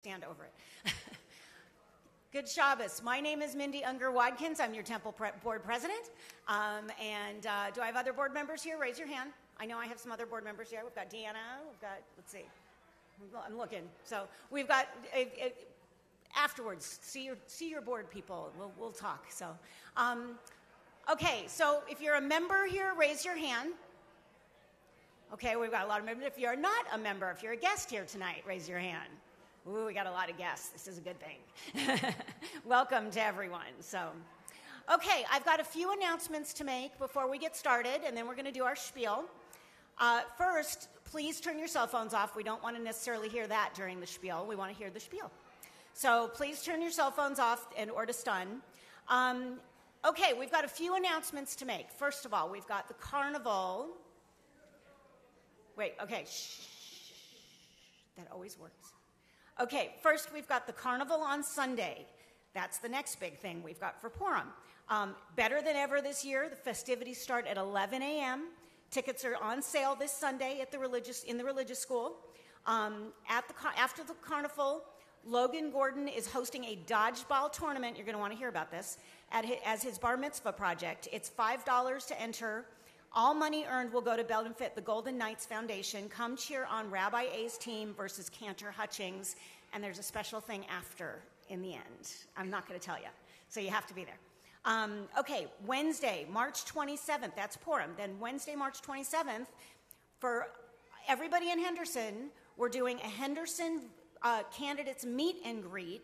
Stand over it. Good Shabbos. My name is Mindy Unger-Watkins. I'm your Temple Board President. Do I have other board members here? Raise your hand. I know I have some other board members here. We've got Deanna. We've got, let's see. I'm looking. So we've got, afterwards, see your board people. We'll talk. So, okay. So if you're a member here, raise your hand. Okay, we've got a lot of members. If you're not a member, if you're a guest here tonight, raise your hand. Ooh, we got a lot of guests. This is a good thing. Welcome to everyone. So, okay, I've got a few announcements to make before we get started, and then we're going to do our spiel. First, please turn your cell phones off. We don't want to necessarily hear that during the spiel. We want to hear the spiel. So please turn your cell phones off or to stun. Okay, we've got a few announcements to make. First of all, we've got the carnival. Wait, okay, shh. That always works. Okay, first we've got the carnival on Sunday. That's the next big thing we've got for Purim. Better than ever this year. The festivities start at 11 a.m. Tickets are on sale this Sunday at in the religious school. After the carnival, Logan Gordon is hosting a dodgeball tournament. You're going to want to hear about this as his bar mitzvah project. It's $5 to enter. All money earned will go to Belt and Fit, the Golden Knights Foundation. Come cheer on Rabbi A's team versus Cantor Hutchings, and there's a special thing after in the end. I'm not going to tell you, so you have to be there. Okay, Wednesday, March 27th, that's Purim. Then Wednesday, March 27th, for everybody in Henderson, we're doing a Henderson candidates meet and greet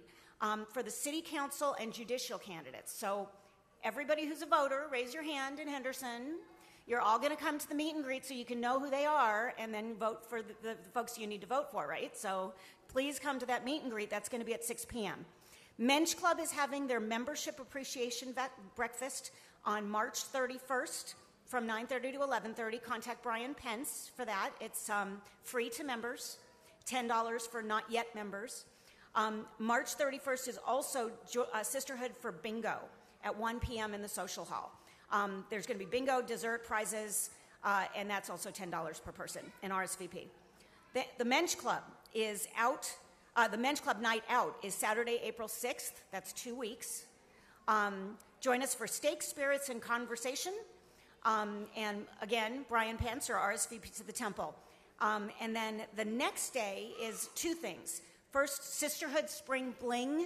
for the city council and judicial candidates. So everybody who's a voter, raise your hand in Henderson. You're all going to come to the meet and greet so you can know who they are and then vote for the folks you need to vote for, right? So please come to that meet and greet. That's going to be at 6 p.m. Mensch Club is having their membership appreciation breakfast on March 31st from 9:30 to 11:30. Contact Brian Pence for that. It's free to members, $10 for not yet members. March 31st is also Sisterhood for Bingo at 1 p.m. in the social hall. There's going to be bingo, dessert, prizes, and that's also $10 per person in RSVP. The Mensch Club is out. The Mensch Club Night Out is Saturday, April 6th. That's 2 weeks. Join us for steak, spirits, and conversation. And again, Brian Pence or RSVP to the temple. And then the next day is two things. First, Sisterhood Spring Bling.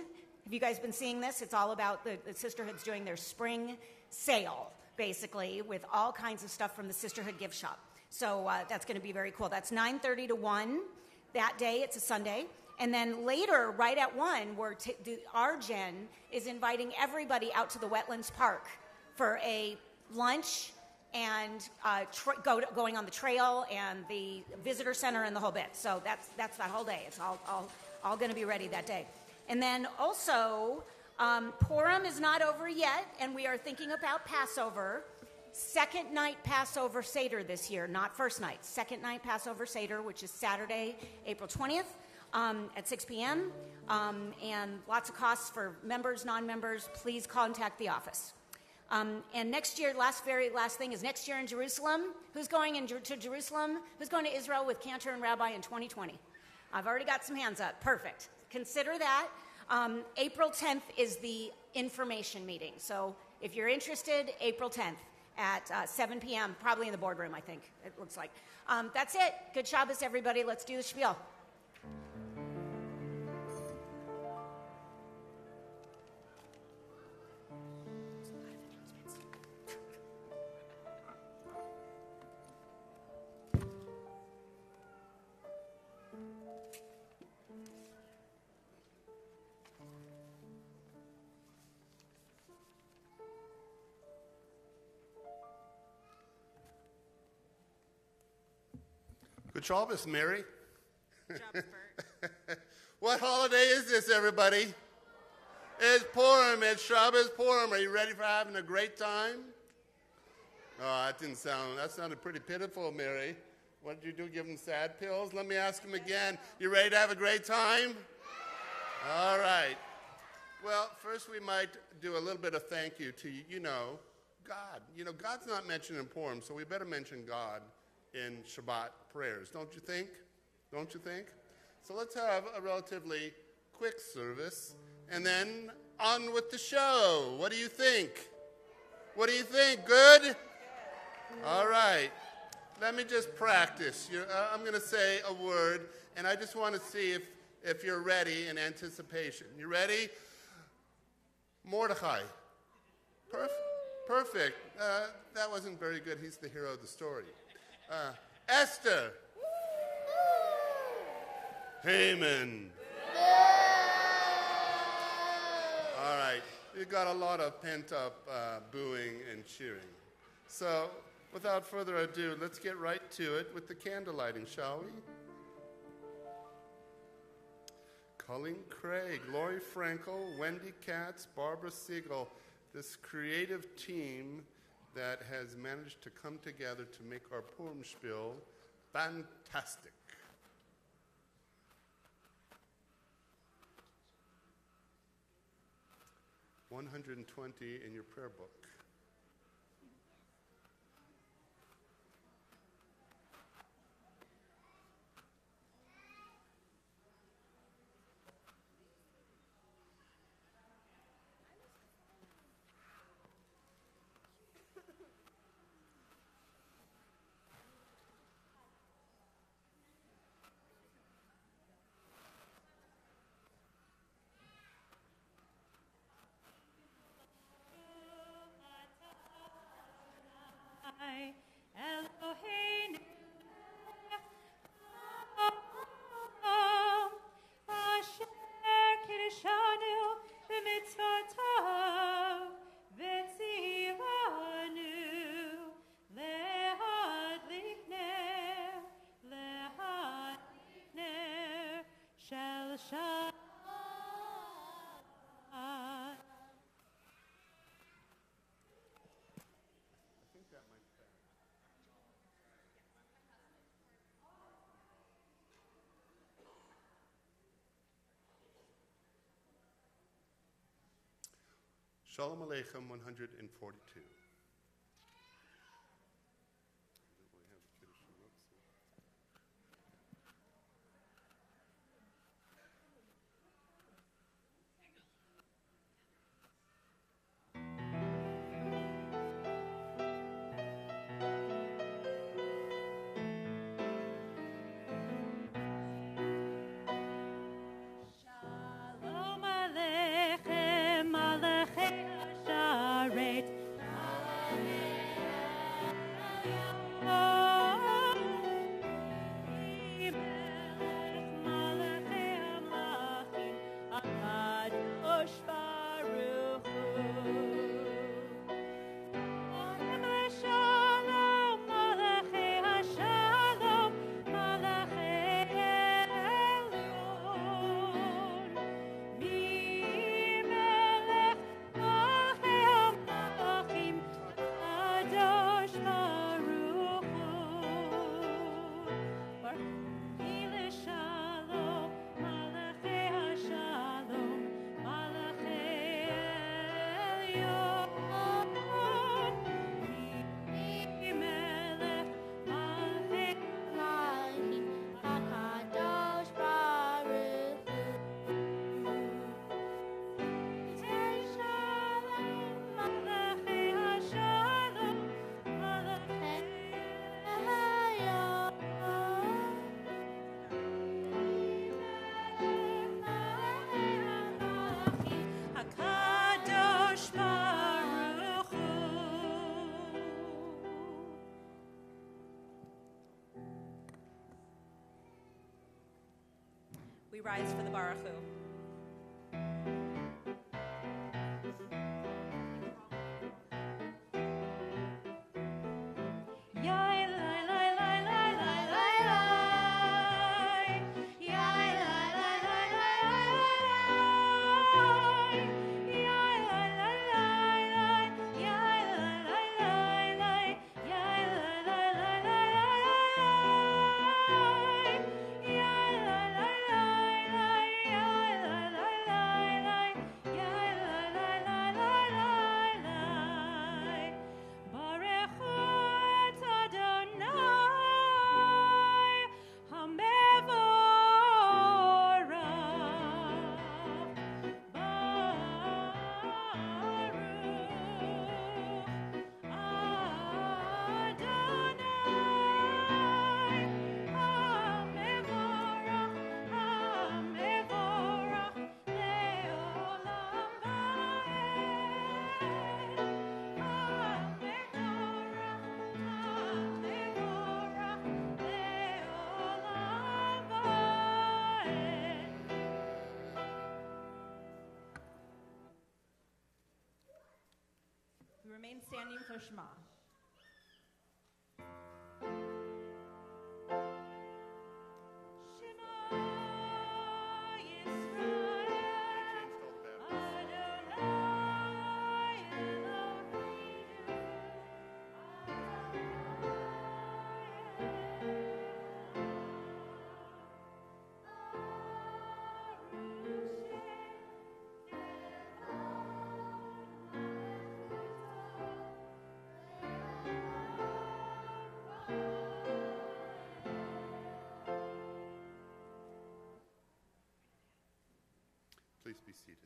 Have you guys been seeing this? It's all about the Sisterhoods doing their spring sale, basically, with all kinds of stuff from the Sisterhood gift shop. So that's going to be very cool. That's 9:30 to 1 that day. It's a Sunday. And then later, right at 1, our Gen is inviting everybody out to the Wetlands Park for a lunch and going on the trail and the visitor center and the whole bit. So that's that whole day. It's all going to be ready that day. And then also, Purim is not over yet, and we are thinking about Passover. Second night Passover Seder this year, not first night. Second night Passover Seder, which is Saturday, April 20th at 6 p.m. And lots of costs for members, non-members. Please contact the office. And next year, very last thing is next year in Jerusalem. Who's going to Jerusalem? Who's going to Israel with Cantor and Rabbi in 2020? I've already got some hands up. Perfect. Consider that. April 10th is the information meeting. So if you're interested, April 10th at 7 p.m., probably in the boardroom, I think, it looks like. That's it. Good Shabbos, everybody. Let's do the spiel. Good Shabbos, Mary. Shabbos, Bert. What holiday is this, everybody? It's Purim. It's Shabbos Purim. Are you ready for having a great time? Oh, that sounded pretty pitiful, Mary. What did you do, give them sad pills? Let me ask them again. You ready to have a great time? All right. Well, first we might do a little bit of thank you to, God. God's not mentioned in Purim, so we better mention God in Shabbat prayers, don't you think? Don't you think? So let's have a relatively quick service, and then on with the show. What do you think? What do you think? Good? All right. Let me just practice. I'm going to say a word, and I just want to see if you're ready in anticipation. You ready? Mordechai. Perfect. That wasn't very good. He's the hero of the story. Esther. Haman. All right. You got a lot of pent-up booing and cheering. So, without further ado, let's get right to it with the candle lighting, shall we? Colleen Craig, Lori Frankel, Wendy Katz, Barbara Siegel, this creative team that has managed to come together to make our Purim Spiel fantastic. $120 in your prayer book. Shalom Aleichem 142. We rise for the Baruch Hu. Yeah. remain standing for Shema. Please be seated.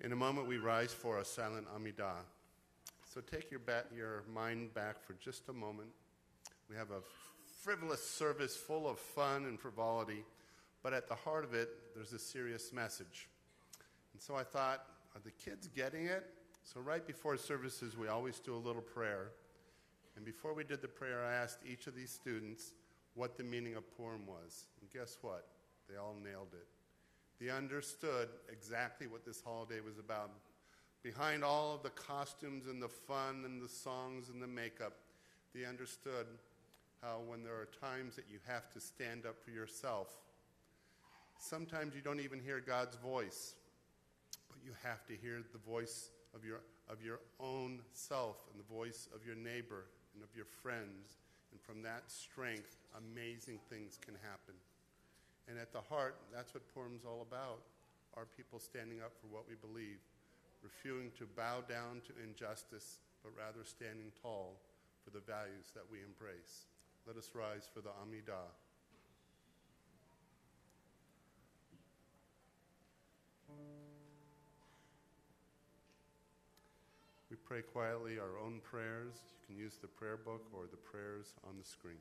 In a moment, we rise for a silent Amidah. So take your mind back for just a moment. We have a frivolous service full of fun and frivolity, but at the heart of it, there's a serious message. And so I thought, are the kids getting it? So right before services, we always do a little prayer. And before we did the prayer, I asked each of these students what the meaning of Purim was. And guess what? They all nailed it. They understood exactly what this holiday was about. Behind all of the costumes and the fun and the songs and the makeup, they understood how when there are times that you have to stand up for yourself, sometimes you don't even hear God's voice, but you have to hear the voice of your own self and the voice of your neighbor and of your friends. And from that strength, amazing things can happen. And at the heart, that's what Purim's all about. Our people standing up for what we believe, refusing to bow down to injustice, but rather standing tall for the values that we embrace. Let us rise for the Amidah. We pray quietly our own prayers. You can use the prayer book or the prayers on the screens.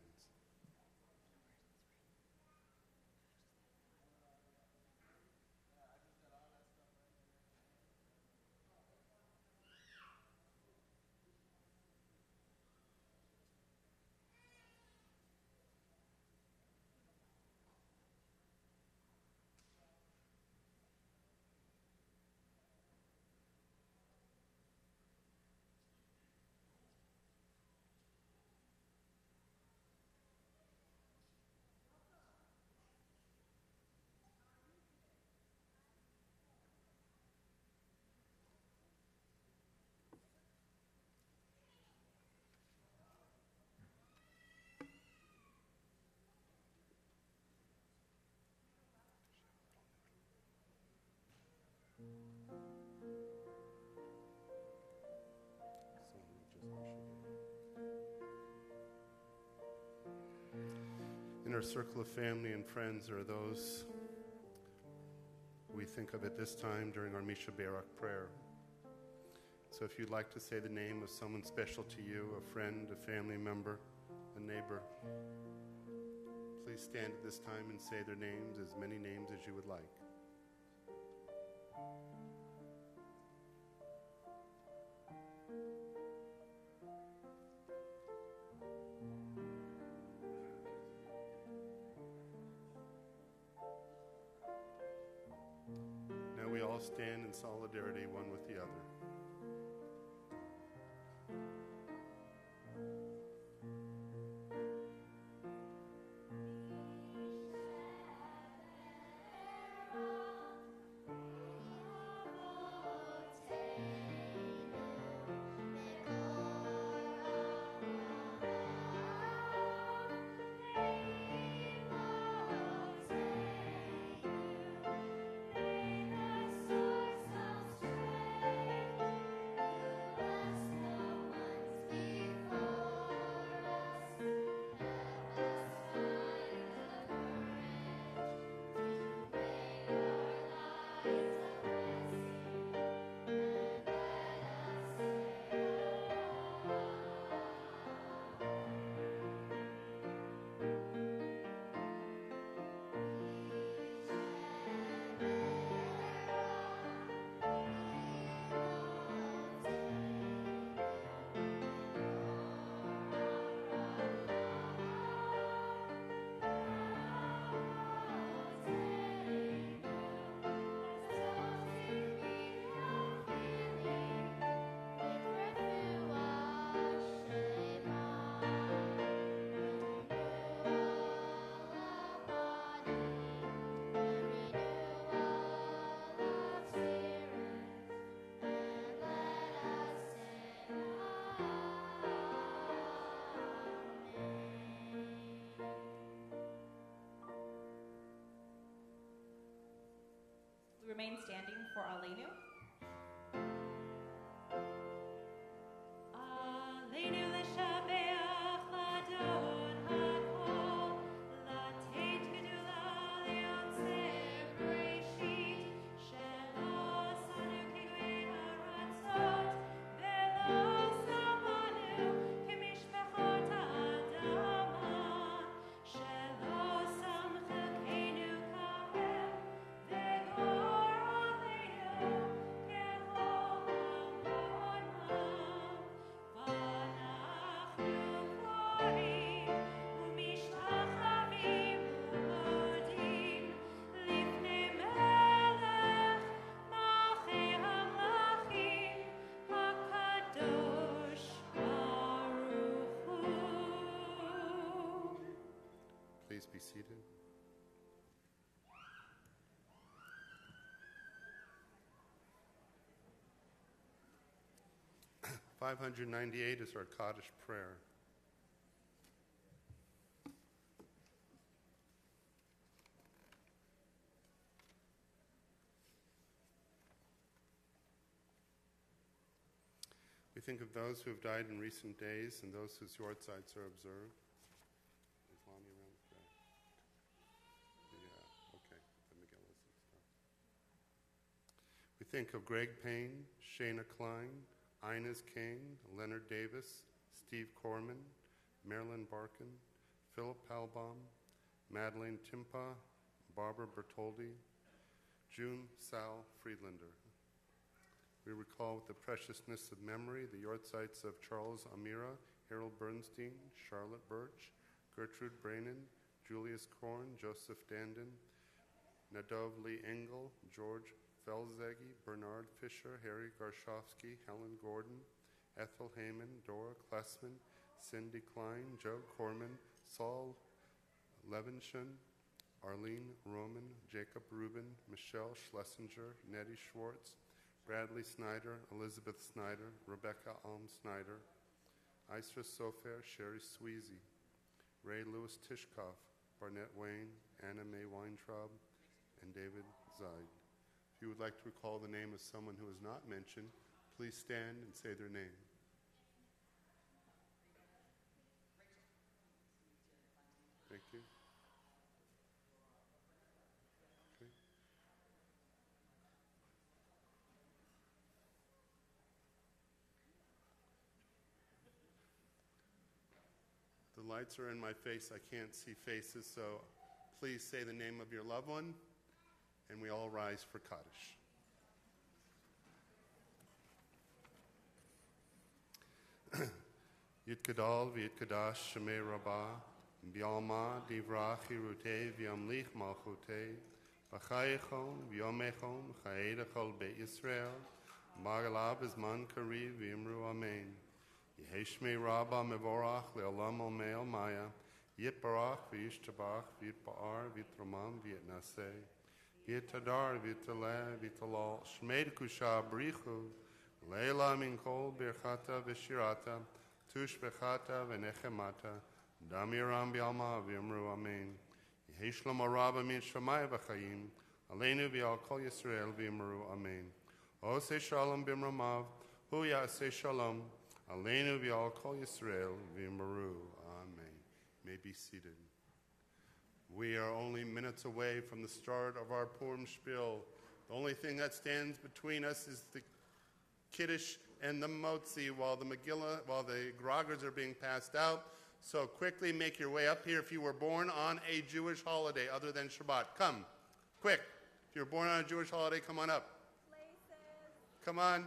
In our circle of family and friends are those we think of at this time during our Misha Barak prayer. So if you'd like to say the name of someone special to you, a friend, a family member, a neighbor, please stand at this time and say their names, as many names as you would like. Now we all stand in solidarity one with the other. Remain standing for Aleinu. Aleinu l'shabeach l'adon hakol, l'teit gedula liyotzeh b'reishit, shelo sanu kigui haratzot, velo samanu k'mishpachot ha'adama, shelo sam chelkeinu kahem, v'gor Please be seated. $598 is our Kaddish prayer. We think of those who have died in recent days and those whose yortzites are observed. Is Lonnie around? Yeah, okay. The Megillahs and stuff. We think of Greg Payne, Shayna Klein, Inez King, Leonard Davis, Steve Corman, Marilyn Barkin, Philip Palbaum, Madeleine Timpa, Barbara Bertoldi, June Sal Friedlander. We recall with the preciousness of memory the yortzites of Charles Amira, Harold Bernstein, Charlotte Birch, Gertrude Brainin, Julius Korn, Joseph Dandin, Nadov Lee Engel, George Felzegi, Bernard Fisher, Harry Garshovsky, Helen Gordon, Ethel Heyman, Dora Klessman, Cindy Klein, Joe Corman, Saul Levinson, Arlene Roman, Jacob Rubin, Michelle Schlesinger, Nettie Schwartz, Bradley Snyder, Elizabeth Snyder, Rebecca Alm Snyder, Isra Sofer, Sherry Sweezy, Ray Lewis Tishkoff, Barnett Wayne, Anna Mae Weintraub, and David Zeid. If you would like to recall the name of someone who is not mentioned, please stand and say their name. Thank you. lights are in my face. I can't see faces, so please say the name of your loved one, and we all rise for Kaddish. Yitkadal v'yitkadash shemei rabbah, b'yalma divrach hirutei v'yamlich malchutei, v'chayechon v'yomechon chayedachol beit Yisrael, Magalab izman kariv v'imru amen. Yeheshmei rabbah mevorach le'olam olmei maya, yitbarach v'yishtabach v'yitba'ar v'yitramam v'yitnaseh, v'yitadar v'yitaleh v'yitalal, shmei dekusha brichu, leila min kol birchata v'shirata, tush bechata v'nechemata, damiram b'alma v'imru amen. Yeheshlam rabbah min shamay v'chayim, aleinu v'al kol Yisrael v'imru amen. Oseh shalom b'mramav, hu ya'aseh shalom, aleinu v'al kol Yisrael v'imru amen. You may be seated. We are only minutes away from the start of our Purim Spiel. The only thing that stands between us is the Kiddush and the Motzi while the Megillah, while the Groggers are being passed out. So quickly make your way up here if you were born on a Jewish holiday other than Shabbat. Come, quick. If you were born on a Jewish holiday, come on up. Come on.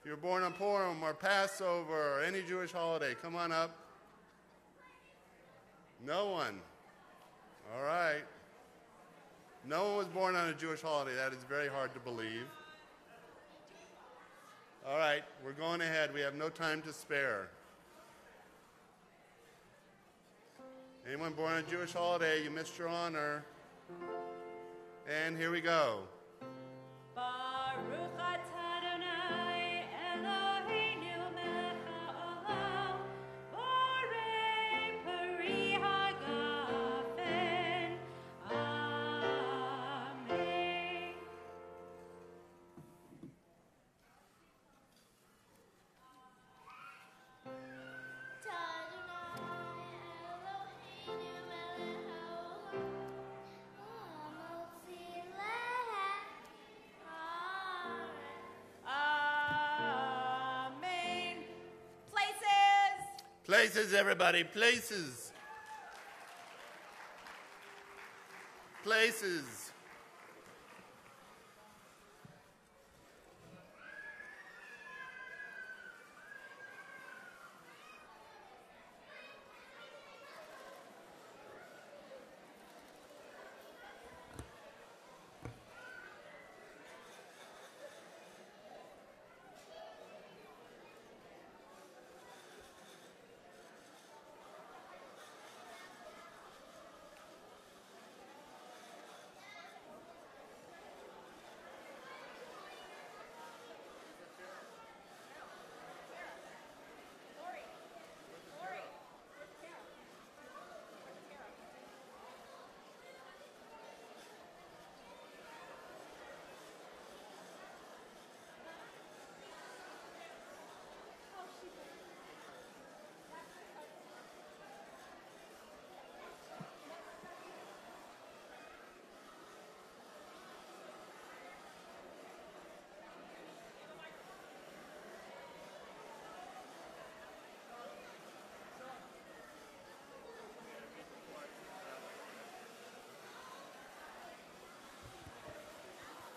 If you were born on Purim or Passover or any Jewish holiday, come on up. No one. All right. No one was born on a Jewish holiday. That is very hard to believe. All right, we're going ahead. We have no time to spare. Anyone born on a Jewish holiday, you missed your honor. And here we go. Baruch atah Adonai Eloheinu melech haolam, borei peri hagafen. Amen. Amen. Places. Places, everybody, places. Places.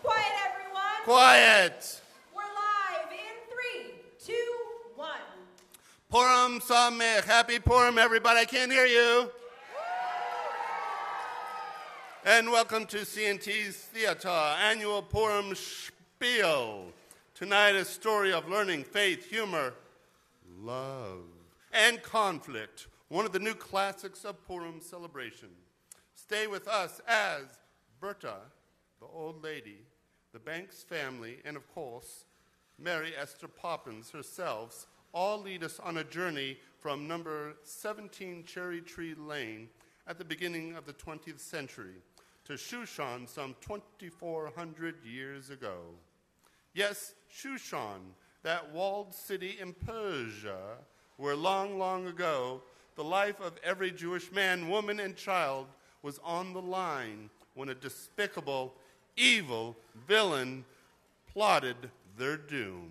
Quiet, everyone. Quiet. We're live in 3, 2, 1. Purim Samech. Happy Purim, everybody. I can't hear you. And welcome to CNT's Theater Annual Purim Spiel. Tonight, a story of learning, faith, humor, love, and conflict. One of the new classics of Purim celebration. Stay with us as Berta, the old lady, the Banks family, and of course, Mary Esther Poppins herself, all lead us on a journey from number 17 Cherry Tree Lane at the beginning of the 20th century to Shushan some 2,400 years ago. Yes, Shushan, that walled city in Persia, where long, long ago, the life of every Jewish man, woman, and child was on the line when a despicable, evil villain plotted their doom.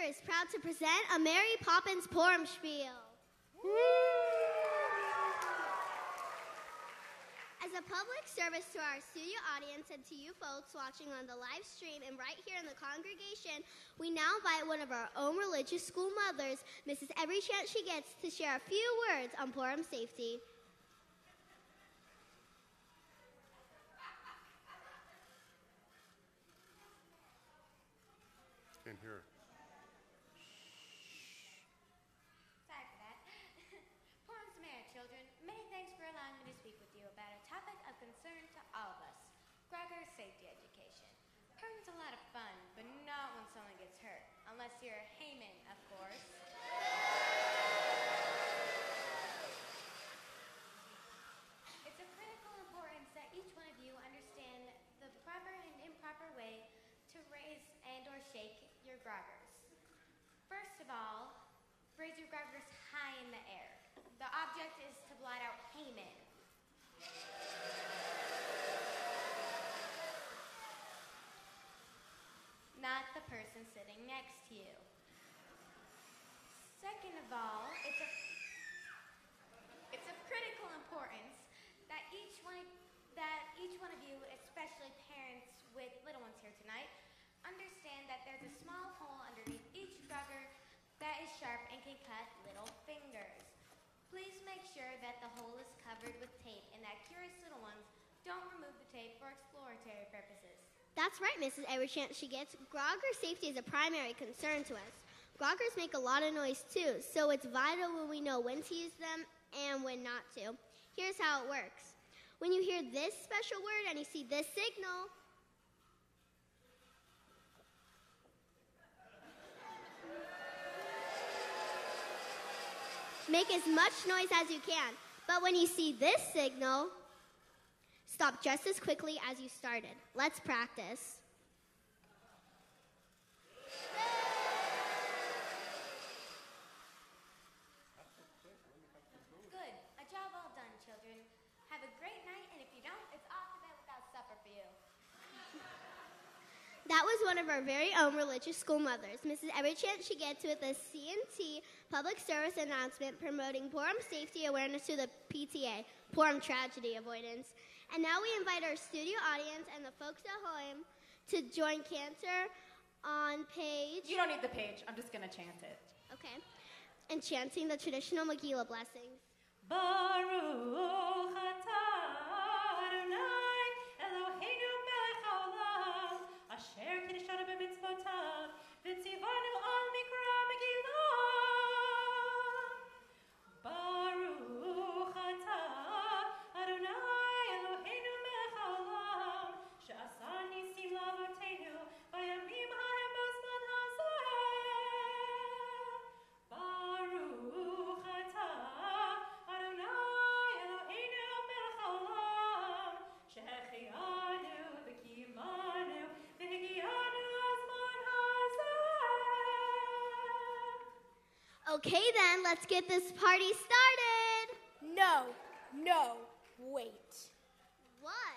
is proud to present a Mary Poppins Purim Spiel. As a public service to our studio audience and to you folks watching on the live stream and right here in the congregation, we now invite one of our own religious school mothers, Mrs. Every Chance She Gets, to share a few words on Purim safety. Can't hear. Sorry for that. Purim Samaritan children, many thanks for allowing me to speak with you about a topic of concern to all of us, Grogger safety education. Purim's a lot of fun, but not when someone gets hurt, unless you're a Haman, of course. It's of critical importance that each one of you understand the proper and improper way to raise and or shake your groggers. First of all, raise your groggers high in the air. The object is to blot out Haman. Not the person sitting next to you. Second of all, it's of critical importance that each one of you, especially parents with little ones here tonight, understand that there's a small hole underneath each grogger that is sharp and can cut little fingers. Please make sure that the hole is covered with tape and that curious little ones don't remove the tape for exploratory purposes. That's right, Mrs. Every Chance She Gets. Grogger safety is a primary concern to us. Groggers make a lot of noise too, so it's vital when we know when to use them and when not to. Here's how it works. When you hear this special word and you see this signal, make as much noise as you can. But when you see this signal, stop just as quickly as you started. Let's practice. Good. A job well done, children. Have a great night, and if you don't, it's off to bed without supper for you. That was one of our very own religious school mothers, Mrs. Every Chance She Gets, with a CNT public service announcement promoting Purim safety awareness to the PTA, Purim tragedy avoidance. And now we invite our studio audience and the folks at home to join Cantor on page... You don't need the page. I'm just going to chant it. Okay. And chanting the traditional Megillah blessings. Baruch atah Adonai Eloheinu melech haolam asher kiddushanu b'mitzvotav v'tzivanu al mikra Megillah. Baruch atah Adonai Eloheinu melech haolam she'asa nisim la'avoteinu bayamim ha'hem b'zman hazeh. Baruch atah Adonai Eloheinu melech haolam she'echianu v'kiyimanu v'higianu hazman hazeh. Okay then, let's get this party started. No, wait. What?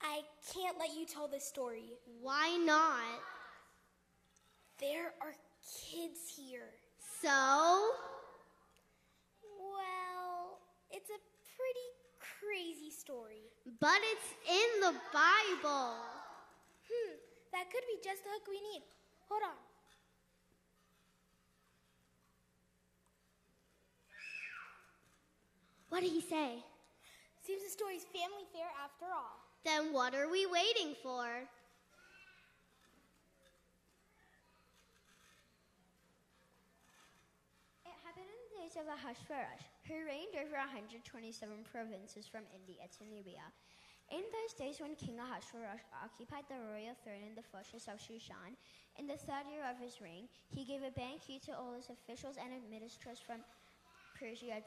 I can't let you tell this story. Why not? There are kids here. So? Well, it's a pretty crazy story. But it's in the Bible. That could be just the hook we need. Hold on. What did he say? Seems the story's family fair after all. Then what are we waiting for? It happened in the days of Ahasuerus, who reigned over 127 provinces from India to Nubia. In those days when King Ahasuerus occupied the royal throne in the fortress of Shushan, in the third year of his reign, he gave a banquet to all his officials and administrators from Persia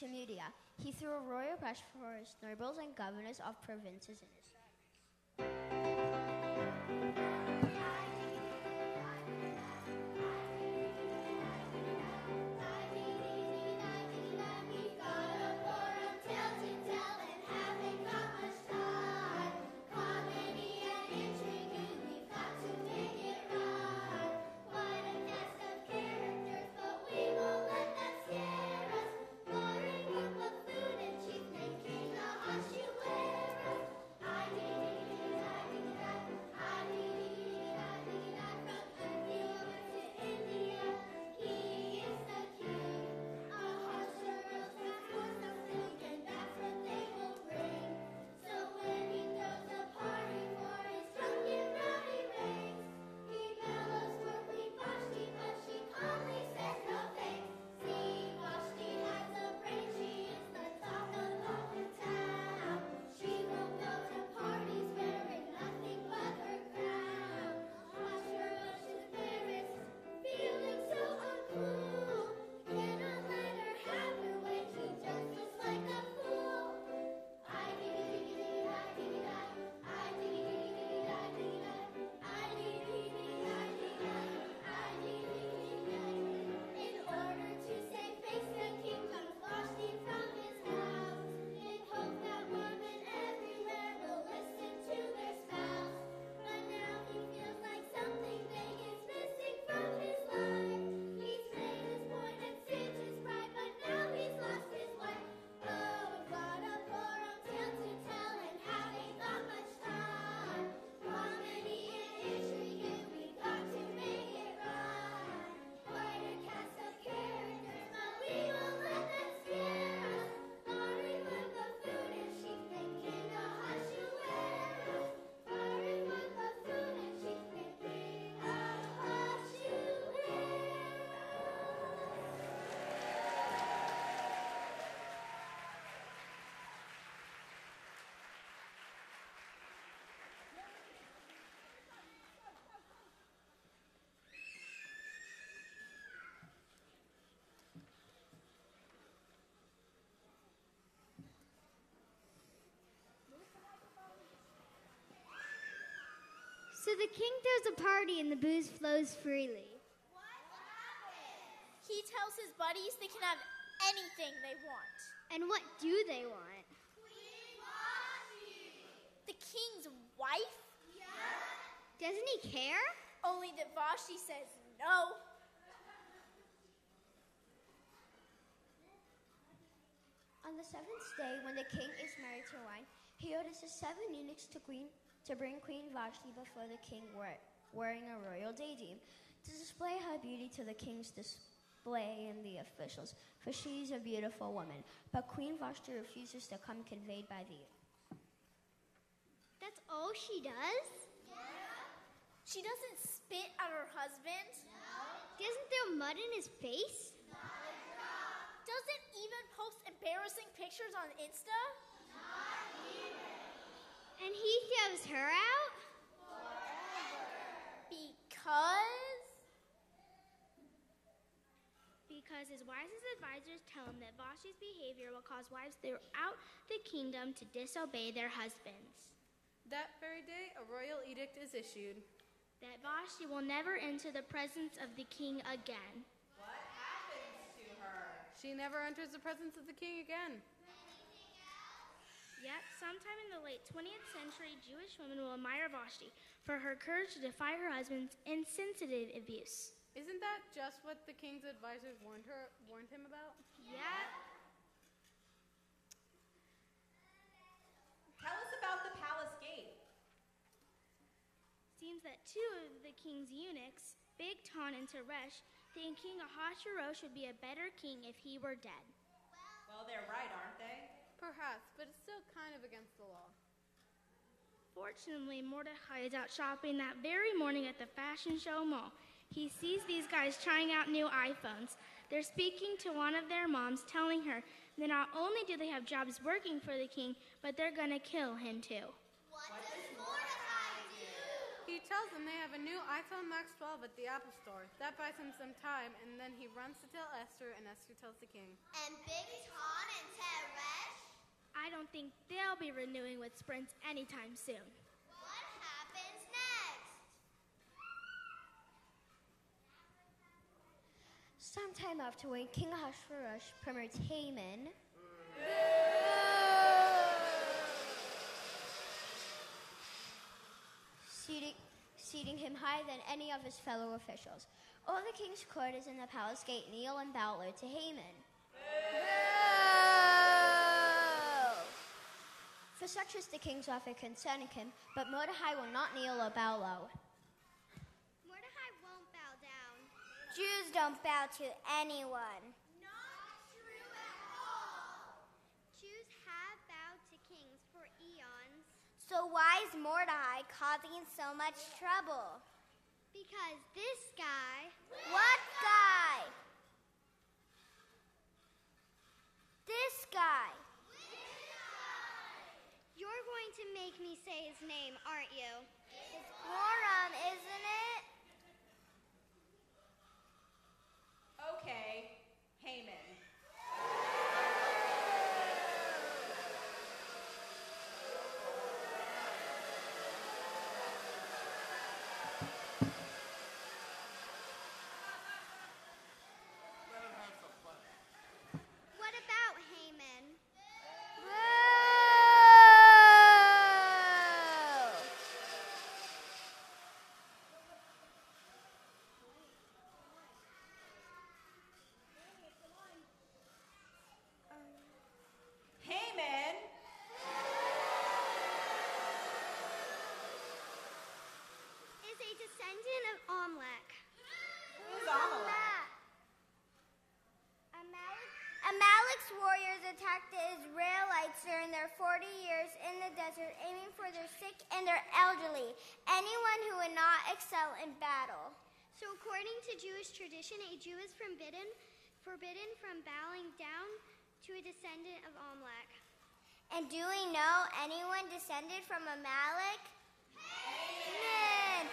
to Media. He threw a royal party for his nobles and governors of provinces in his the king throws a party and the booze flows freely. He tells his buddies they can have anything they want. And what do they want? The king's wife? Doesn't he care? Only that Vashti says no. On the seventh day, when the king is married to a wife, he orders the 7 eunuchs to bring Queen Vashti before the king wearing a royal diadem to display her beauty to the king's display and the officials, for she is a beautiful woman. But Queen Vashti refuses to come conveyed by the... That's all she does? She doesn't spit at her husband. Doesn't throw mud in his face? Doesn't even post embarrassing pictures on Insta. And he throws her out? Because his wisest advisors tell him that Vashti's behavior will cause wives throughout the kingdom to disobey their husbands. That very day, a royal edict is issued. That Vashti will never enter the presence of the king again. What happens to her? She never enters the presence of the king again. Yet, sometime in the late 20th century, Jewish women will admire Vashti for her courage to defy her husband's insensitive abuse. Isn't that just what the king's advisors warned him about? Yeah. Tell us about the palace gate. Seems that 2 of the king's eunuchs, Bigtan and Teresh, think King Ahasuerus would be a better king if he were dead. Well, they're right, aren't they? Perhaps, but it's still kind of against the law. Fortunately, Mordecai is out shopping that very morning at the fashion show mall. He sees these guys trying out new iPhones. They're speaking to one of their moms, telling her that not only do they have jobs working for the king, but they're going to kill him too. What does Mordecai do? He tells them they have a new iPhone Max 12 at the Apple Store. That buys him some time, and then he runs to tell Esther, and Esther tells the king. And Bigtan and Teresh? I don't think they'll be renewing with Sprint anytime soon. What happens next? Sometime afterward, King Ahasuerus promotes Haman seating him higher than any of his fellow officials. All the king's courtiers in the palace gate kneel and bow low to Haman. For such is the king's offer concerning him, but Mordecai will not kneel or bow low. Mordecai won't bow down. Jews don't bow to anyone. Not true at all. Jews have bowed to kings for eons. So why is Mordecai causing so much trouble? Because this guy... What guy? This guy. You're going to make me say his name, aren't you? It's Purim, isn't it? Okay, Haman. What about Haman? Haman? Is a descendant of Amalek. Who's Amalek? Amalek's warriors attacked the Israelites during their 40 years in the desert, aiming for their sick and their elderly, anyone who would not excel in battle. So according to Jewish tradition, a Jew is forbidden from bowing down to a descendant of Amalek. And do we know anyone descended from Amalek? Haman!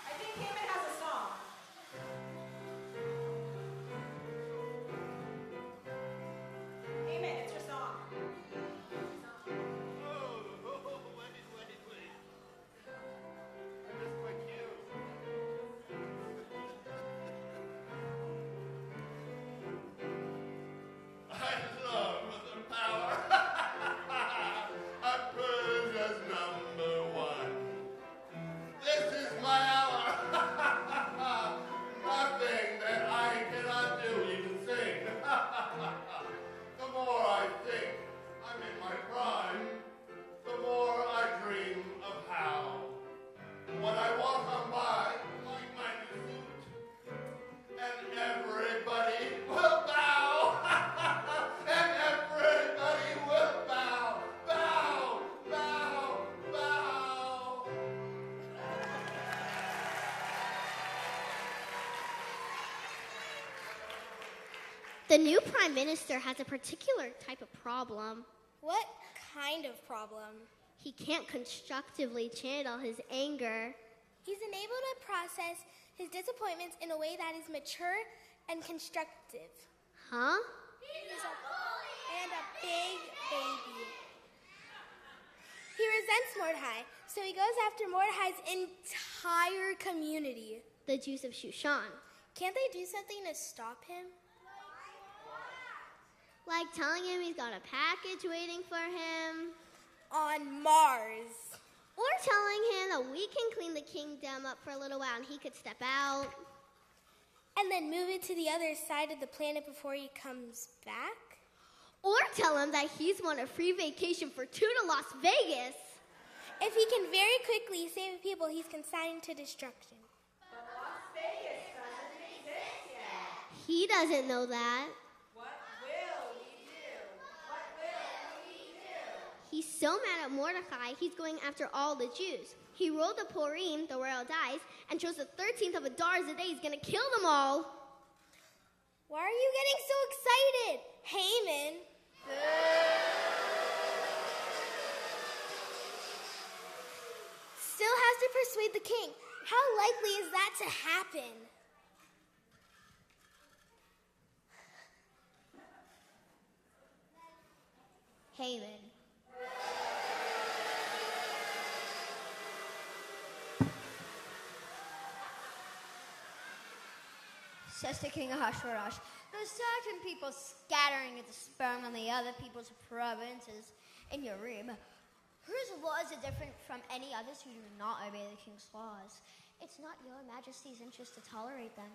I think Haman has a song. Haman, it's your song. The new prime minister has a particular type of problem. What kind of problem? He can't constructively channel his anger. He's unable to process his disappointments in a way that is mature and constructive. Huh? He's a big baby. He resents Mordecai, so he goes after Mordecai's entire community. The Jews of Shushan. Can't they do something to stop him? Like telling him he's got a package waiting for him. On Mars. Or telling him that we can clean the kingdom up for a little while and he could step out. And then move it to the other side of the planet before he comes back? Or tell him that he's won a free vacation for 2 to Las Vegas. If he can very quickly save people, he's consigned to destruction. But Las Vegas doesn't exist yet. He doesn't know that. What will we do? What will we do? He's so mad at Mordecai, he's going after all the Jews. He rolled the Purim, the royal dice, and chose the 13th of Adar as the day he's going to kill them all. Why are you getting so excited, Haman? Still has to persuade the king. How likely is that to happen? Haman. Says the king Ahasuerus, there's certain people scattering at the sperm on the other people's provinces in your room, whose laws are different from any others who do not obey the king's laws. It's not your majesty's interest to tolerate them.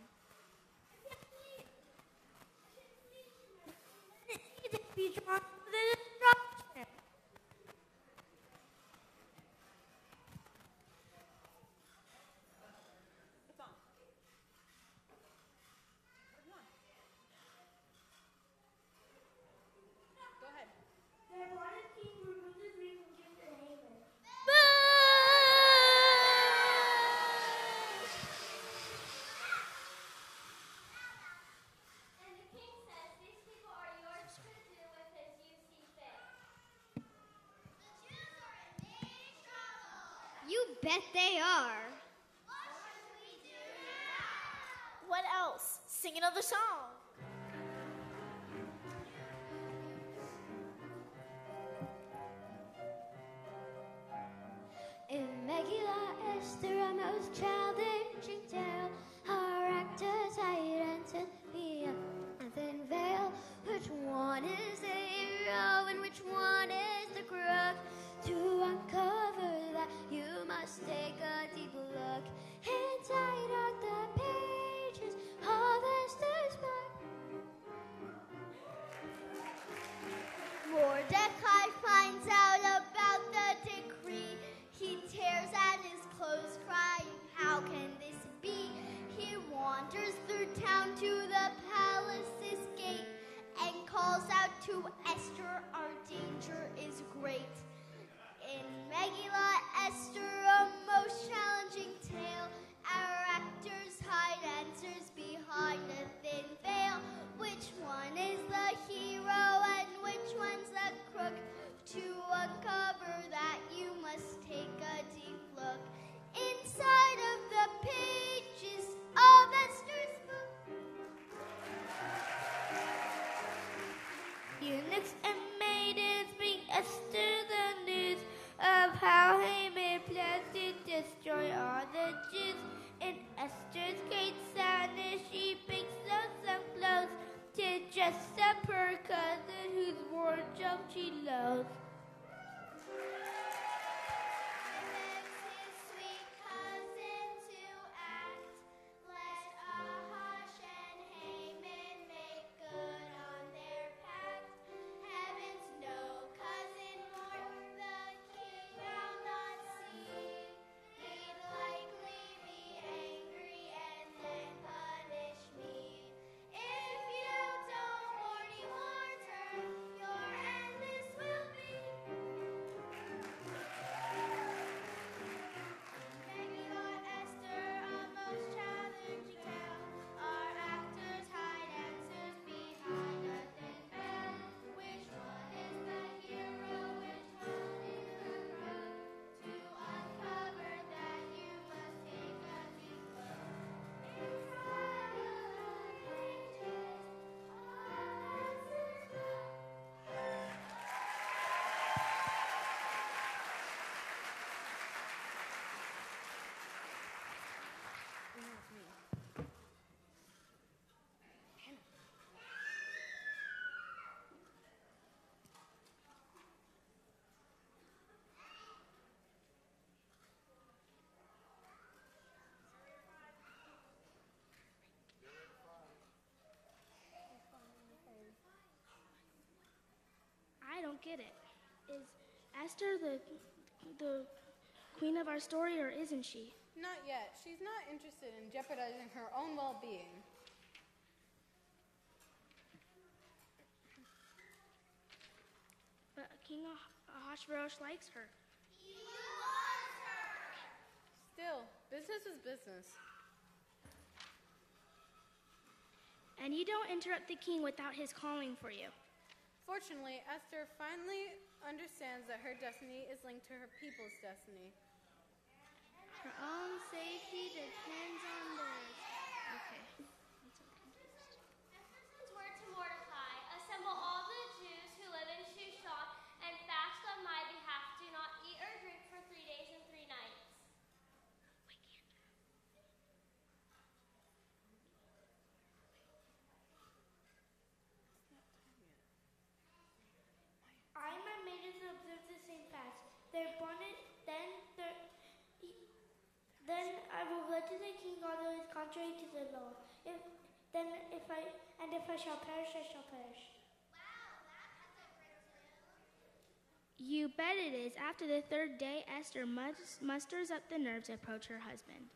Go ahead. And the king says, these people are yours to do with as you see fit. The Jews are in big trouble. You bet they are. What should we do now? What else? Sing another song. In Megillah Esther, a most challenging tale. Our actors hide and be a thin veil. Which one is the hero and which one is the crook? To uncover that, you must take a deep look inside out the pages of Esther's book. Mordecai finds out about the decree. He tears at his clothes, crying, how can this be? He wanders through town to the palace's gate and calls out to Esther, our danger is great. In Megillah Esther, a most challenging tale, our actors hide answers behind a thin veil. Which one is the hero and which one's the crook? To uncover that, you must take a deep look inside of the pages of Esther's book. Eunuchs and maidens bring Esther the news of how Haman plans to destroy all the Jews. In Esther's great sadness, she picks out some clothes to dress up her cousin whose wardrobe she loathes. His sweet cousin to act, lest Ahash and Haman make good on their pact. Heavens, no cousin more the king shall not see. He'd likely be angry and then punish me. If you don't warn him or turn your endless get it. Is Esther the queen of our story, or isn't she? Not yet. She's not interested in jeopardizing her own well-being. But King Ahasuerus likes her. Still, business is business. And you don't interrupt the king without his calling for you. Fortunately, Esther finally understands that her destiny is linked to her people's destiny. Her own safety depends on theirs. Okay. Esther sends word to Mordecai, assemble all the Jews who live in Shushan and fast on my behalf. Do not eat or drink for 3 days and 3 nights. I and my maidens observe the same fast. Then I will go to the king, although it is contrary to the law. If I shall perish, I shall perish. You bet it is. After the third day, Esther musters up the nerve to approach her husband.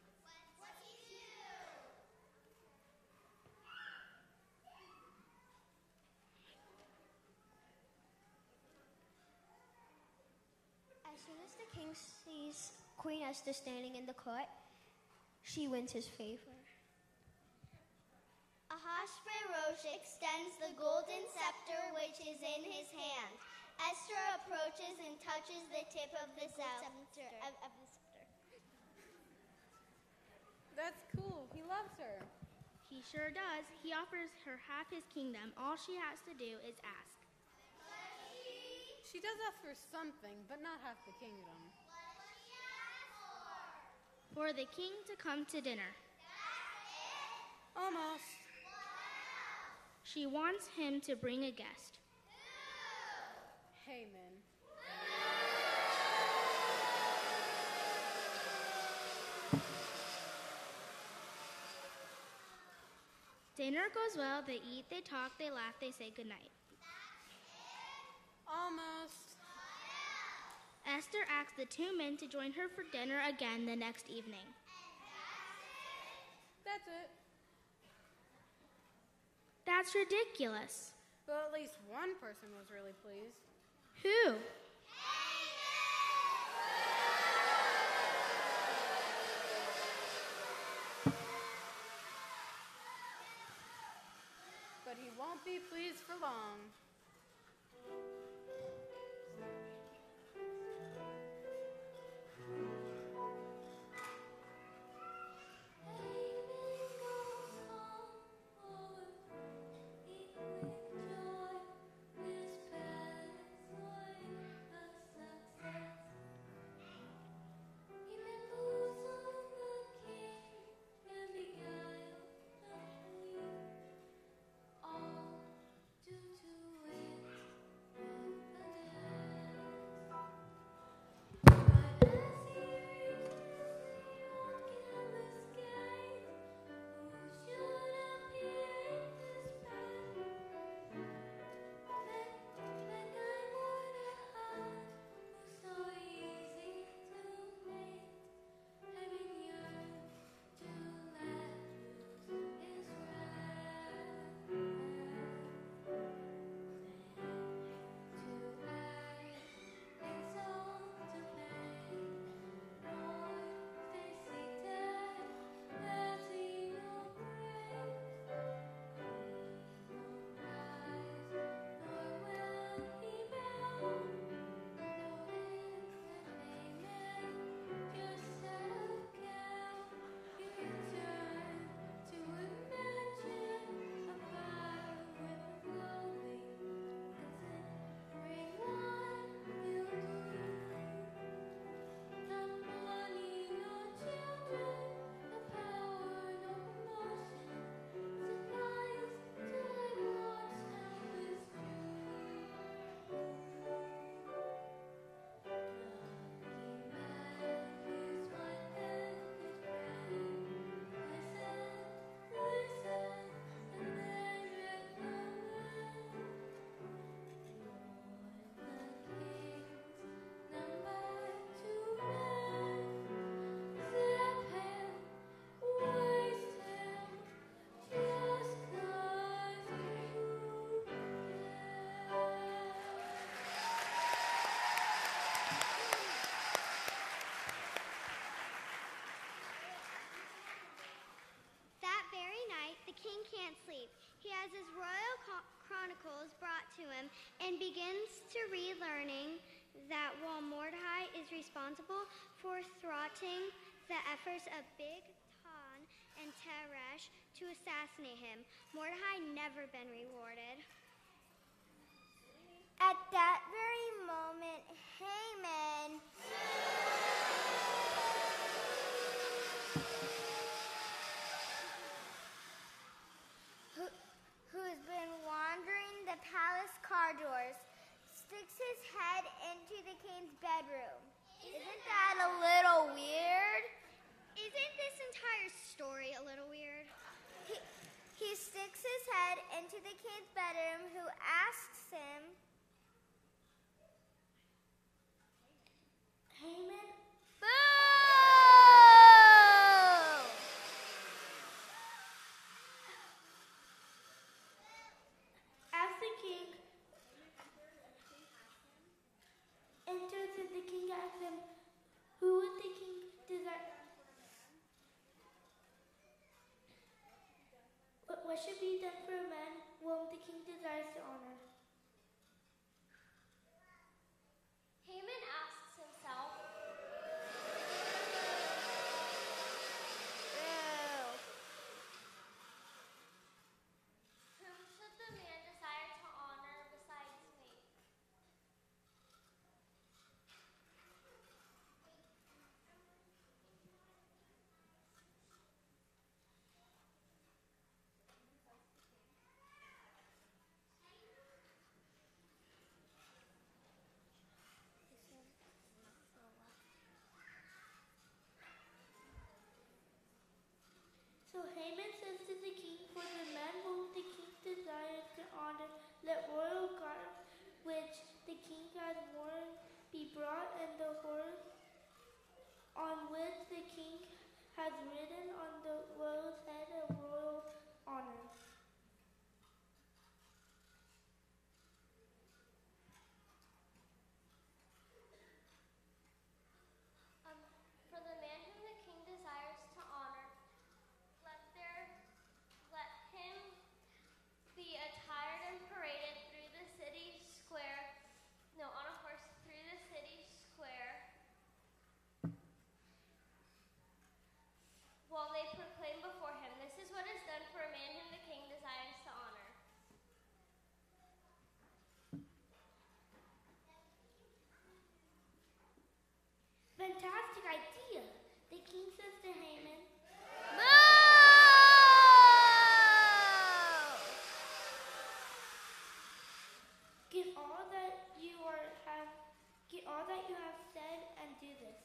As soon as the king sees Queen Esther standing in the court, she wins his favor. Ahasuerus extends the golden scepter which is in his hand. Esther approaches and touches the tip of the scepter. That's cool. He loves her. He sure does. He offers her half his kingdom. All she has to do is ask. She does ask for something, but not half the kingdom. For the king to come to dinner. Almost. She wants him to bring a guest. Haman. Dinner goes well. They eat, they talk, they laugh, they say goodnight. Almost. Esther asks the 2 men to join her for dinner again the next evening. That's it. That's ridiculous. But at least one person was really pleased. Who? But he won't be pleased for long. Due to He has his royal chronicles brought to him and begins to read, learning that while Mordecai is responsible for thwarting the efforts of Big Ton and Teresh to assassinate him, Mordecai never been rewarded. At that very moment, Haman, who's been wandering the palace corridors, sticks his head into the king's bedroom. Isn't that a little weird? Isn't this entire story a little weird? He sticks his head into the king's bedroom, who asks him, Haman? Boo! As the king enters, the king asks him, who would the king desire? What should be done for a man whom the king desires to honor? Haman asks himself, whom should the man desire to honor besides me? So Haman says to the king, for the man whom the king desires to honor, let royal garb which the king has worn be brought, and the horse on which the king has ridden on the royal's head of royal honor. For the man whom the king desires to honor, let him be attired and paraded through the city square, on a horse through the city square, while they proclaim before him, this is what is done for a man whom the king desires to honor. Fantastic idea, the king says to Haman. Get all that you have said and do this.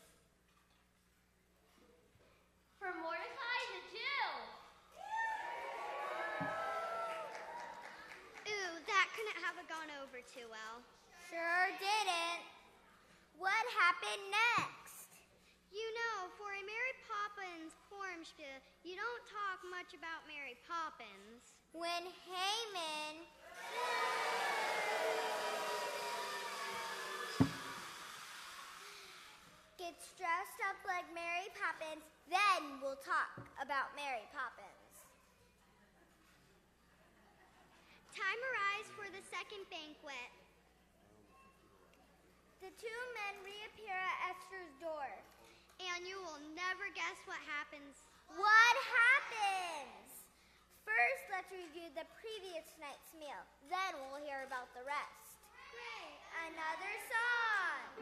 For Mordecai the Jew. Ooh, that couldn't have gone over too well. Sure didn't. What happened next? You know, for a Mary Poppins Purim Spiel, you don't talk much about Mary Poppins. When Haman gets dressed up like Mary Poppins, then we'll talk about Mary Poppins. Time arrives for the second banquet. The two men reappear at Esther's door. And you will never guess what happens. What happens? First, let's review the previous night's meal. Then we'll hear about the rest. Another song.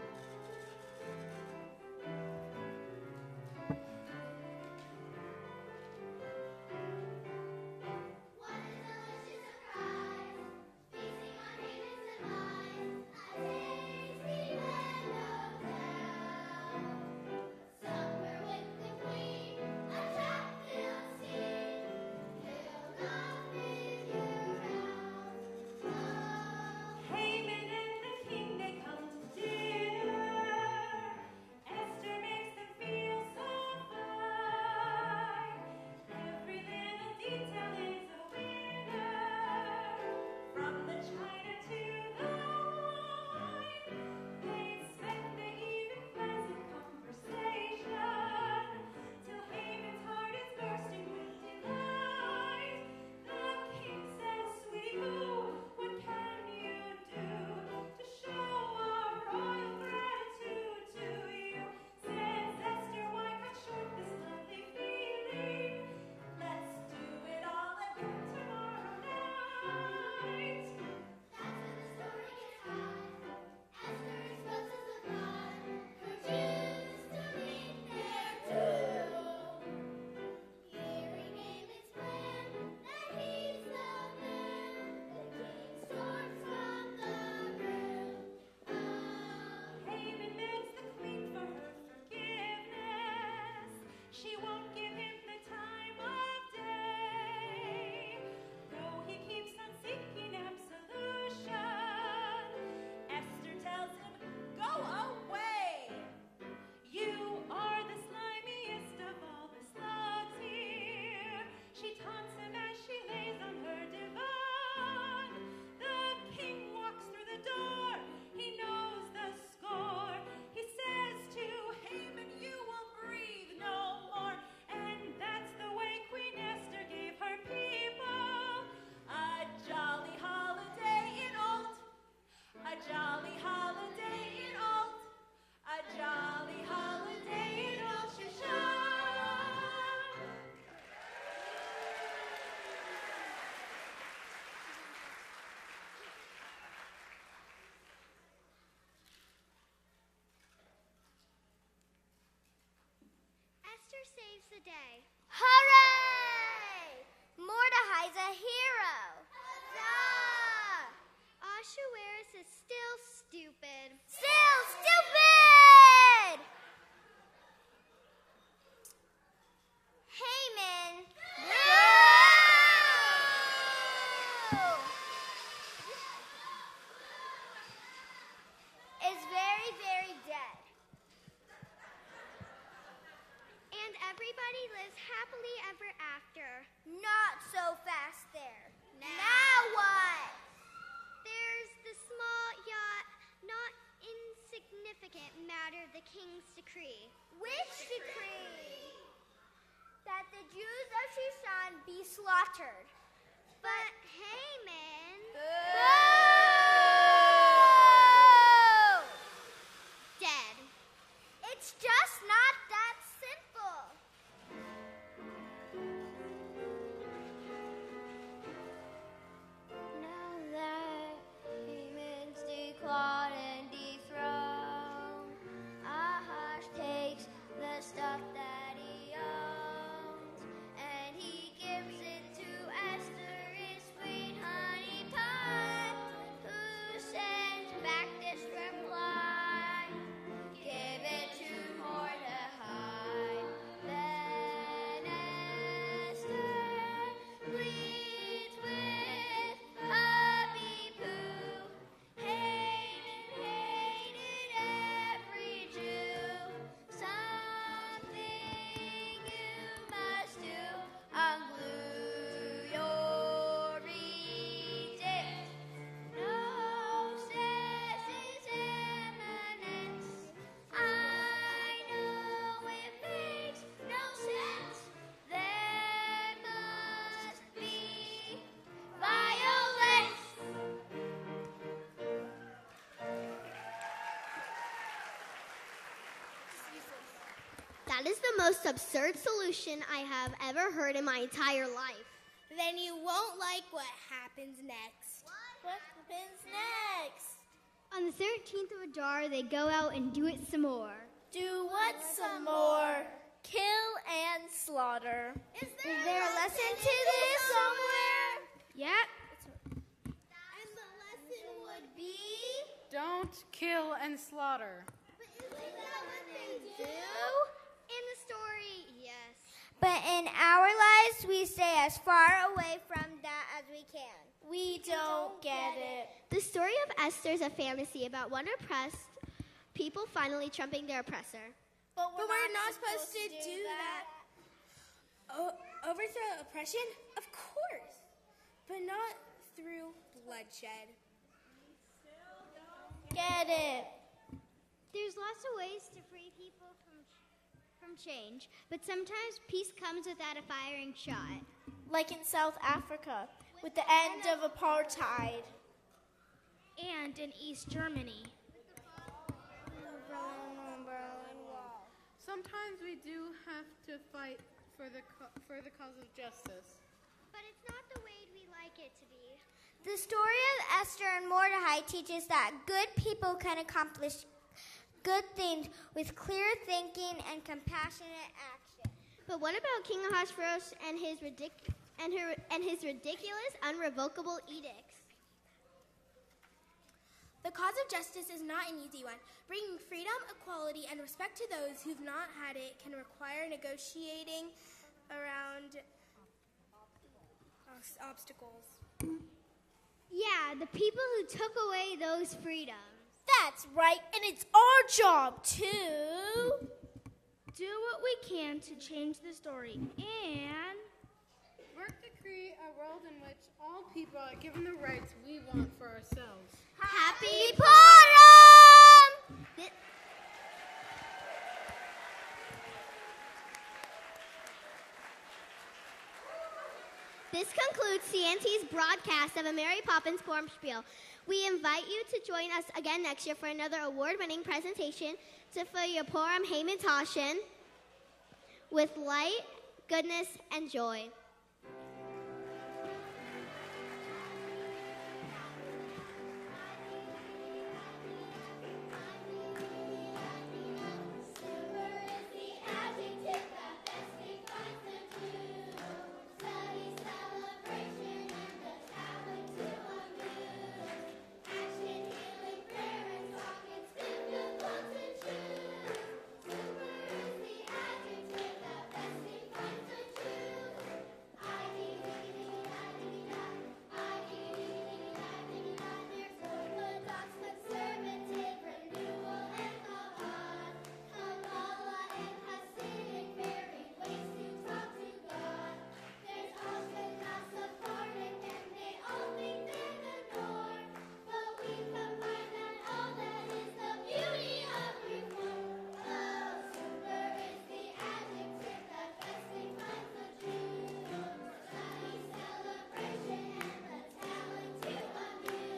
Haman and the king, they come to Esther saves the day. Hooray! Mordecai's a hero. Huzzah! Ahasuerus is still stupid. Still stupid! Haman. Is very, very dead. And everybody lives happily ever after. Not so fast there. Now what? There's the small yet not insignificant matter of the king's decree. Which decree? That the Jews of Shushan be slaughtered. But Haman... dead. It's just not that simple. Now that Haman's declawed and dethroned, Ahash takes the stuff that he owns, and he gives it to Esther, his sweet honey pie, who sends back this reply. Give it to Mordecai. Then Esther pleads with Puppy Pooh. Haman hated every Jew. Something you must do. Unglue your edict. No, says His Eminence. I know it makes no sense. There must be violence. That is the most absurd solution I have ever heard in my entire life. Then you won't like what happens next. What happens next? On the 13th of Adar, they go out and do it some more. Do what some more? Kill and slaughter. Is there a lesson to this somewhere? Yep. And the lesson would be? Don't kill and slaughter. Isn't that what they do? In the story, yes. But in our lives, we stay as far away from that as we can. We don't get it. The story of Esther is a fantasy about one oppressed people finally trumping their oppressor. But we're not supposed to do that. Overthrow oppression? Of course. But not through bloodshed. Get it. There's lots of ways to free people from change, but sometimes peace comes without a firing shot. Like in South Africa, with the end of apartheid. And in East Germany. Sometimes we do have to fight for the cause of justice. But it's not the way we like it to be. The story of Esther and Mordecai teaches that good people can accomplish good things with clear thinking and compassionate action. But what about King Ahasuerus and his ridiculous, unrevocable edicts? The cause of justice is not an easy one. Bringing freedom, equality, and respect to those who've not had it can require negotiating around obstacles. Yeah, the people who took away those freedoms. That's right, and it's our job to Do what we can to change the story and Work to create a world in which all people are given the rights we want for ourselves. Happy Purim! This concludes CNT's broadcast of a Mary Poppins Purim Spiel. We invite you to join us again next year for another award-winning presentation to fill your Purim Hamantashen with light, goodness, and joy. Super is the adjective that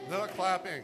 Little clapping.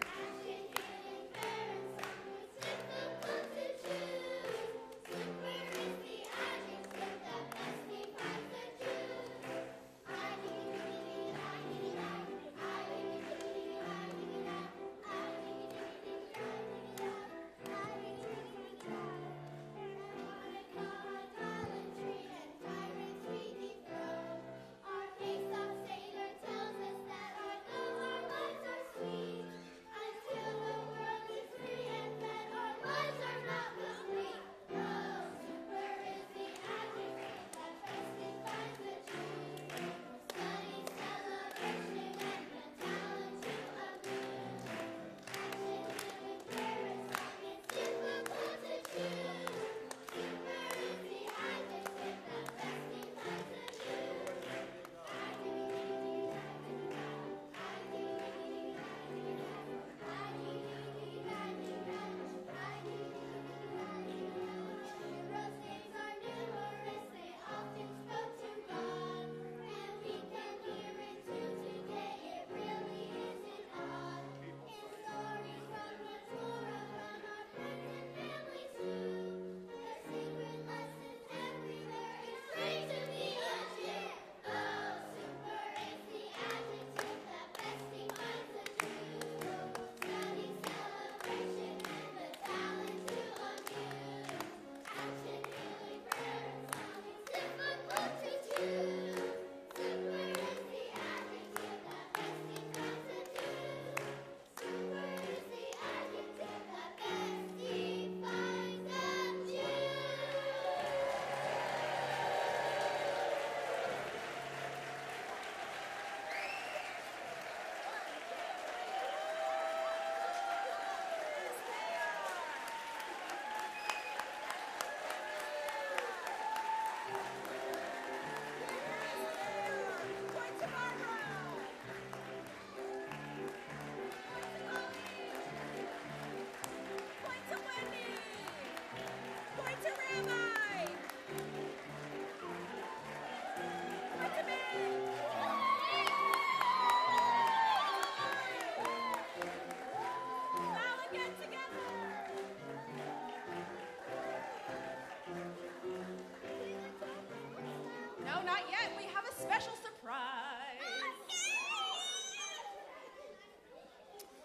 No, not yet. We have a special surprise.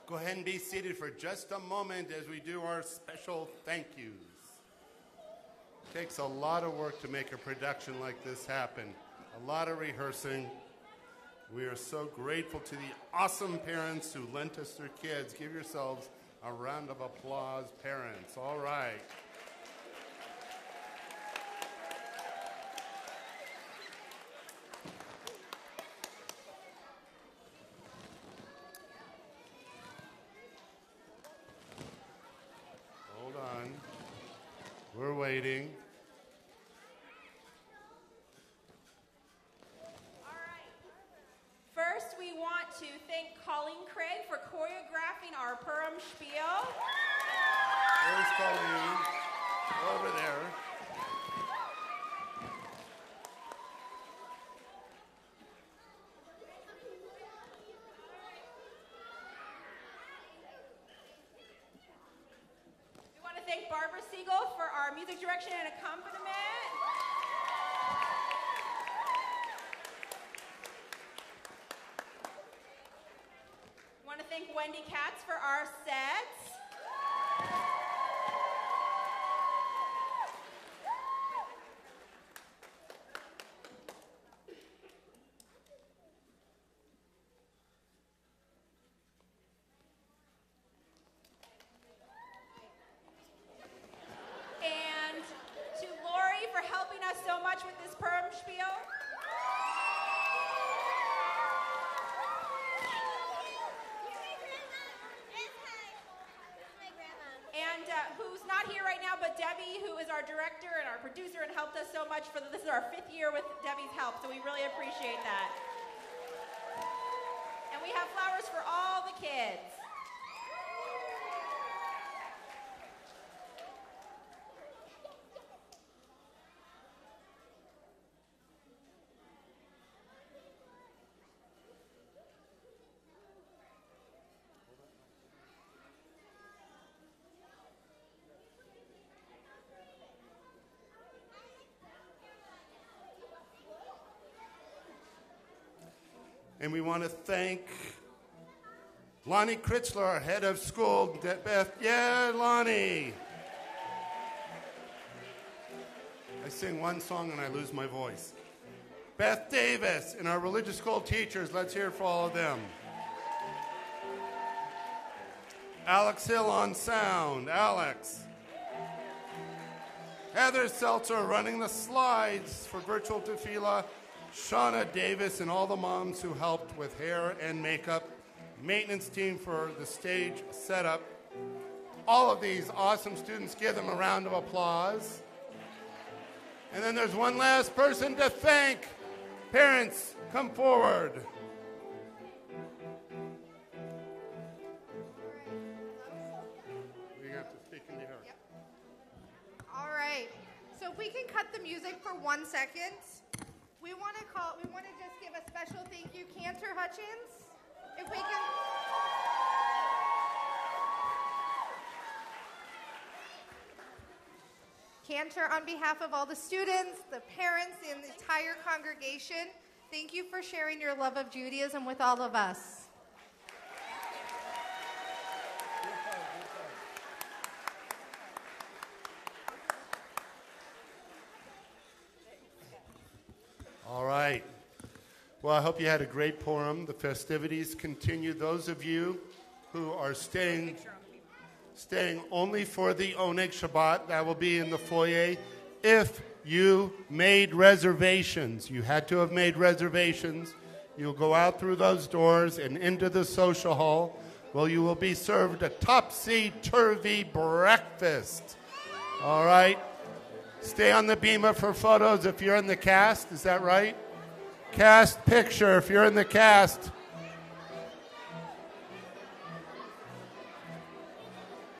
Go ahead and be seated for just a moment as we do our special thank yous. It takes a lot of work to make a production like this happen. A lot of rehearsing. We are so grateful to the awesome parents who lent us their kids. Give yourselves a round of applause, parents. All right. Hold on. We're waiting. First, we want to thank Colleen Craig for choreographing our Purim Spiel. Where's Colleen? Over there. We want to thank Barbara Siegel for our music direction and accompaniment. We want to thank Wendy Katz for our sets. And to Lori for helping us so much with this Purim Spiel. And who's not here right now, but Debbie, who is our director and our producer and helped us so much this is our 5th year with Debbie's help, so we really appreciate that. And we have flowers for all the kids. And we want to thank Lonnie Kritzler, our head of school. Beth, yeah, Lonnie. I sing one song and I lose my voice. Beth Davis and our religious school teachers. Let's hear it for all of them. Alex Hill on sound. Alex. Heather Seltzer running the slides for virtual tefillah. Shauna Davis and all the moms who helped with hair and makeup. Maintenance team for the stage setup. All of these awesome students, give them a round of applause. And then there's one last person to thank. Parents, come forward. We have to speak into her. Yep. All right. So if we can cut the music for 1 second, we want to just give a special thank you, Cantor Hutchins. If we can. Cantor, on behalf of all the students, the parents, and the entire congregation, thank you for sharing your love of Judaism with all of us. All right. Well, I hope you had a great Purim. The festivities continue. Those of you who are staying only for the Oneg Shabbat, that will be in the foyer. If you made reservations, you had to have made reservations, you'll go out through those doors and into the social hall, where you will be served a topsy-turvy breakfast. All right? Stay on the beamer for photos if you're in the cast. Is that right? Cast picture if you're in the cast.